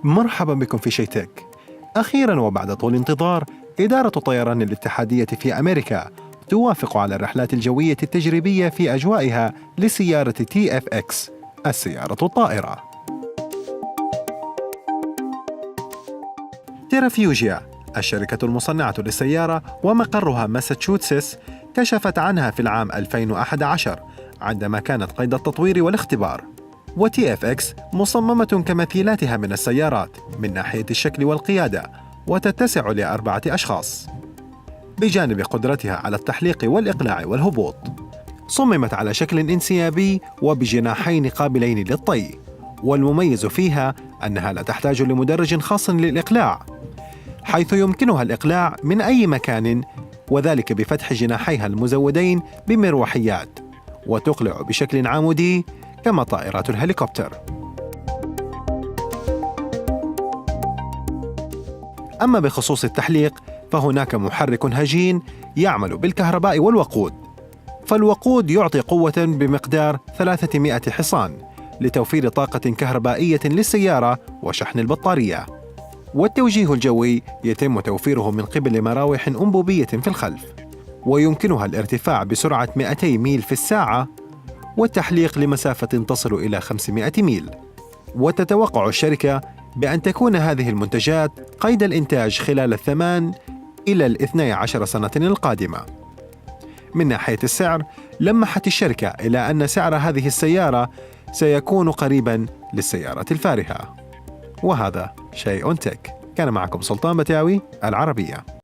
مرحبا بكم في شي تك. أخيرا وبعد طول انتظار، إدارة طيران الاتحادية في أمريكا توافق على الرحلات الجوية التجريبية في أجوائها لسيارة TFX، السيارة الطائرة. تيرافيوجيا، الشركة المصنعة للسيارة ومقرها ماساتشوستس، كشفت عنها في العام 2011 عندما كانت قيد التطوير والاختبار. وTFX مصممة كمثيلاتها من السيارات من ناحية الشكل والقيادة، وتتسع ل4 أشخاص، بجانب قدرتها على التحليق والإقلاع والهبوط. صممت على شكل انسيابي وبجناحين قابلين للطي، والمميز فيها أنها لا تحتاج لمدرج خاص للإقلاع، حيث يمكنها الإقلاع من أي مكان، وذلك بفتح جناحيها المزودين بمروحيات، وتقلع بشكل عمودي كما طائرات الهليكوبتر. أما بخصوص التحليق، فهناك محرك هجين يعمل بالكهرباء والوقود، فالوقود يعطي قوة بمقدار 300 حصان لتوفير طاقة كهربائية للسيارة وشحن البطارية. والتوجيه الجوي يتم توفيره من قبل مراوح أنبوبية في الخلف، ويمكنها الارتفاع بسرعة 200 ميل في الساعة، والتحليق لمسافة تصل إلى 500 ميل. وتتوقع الشركة بأن تكون هذه المنتجات قيد الإنتاج خلال 8 إلى 12 سنة القادمة. من ناحية السعر، لمحت الشركة إلى أن سعر هذه السيارة سيكون قريباً للسيارة الفارهة. وهذا شيء تك. كان معكم سلطان بتاوي، العربية.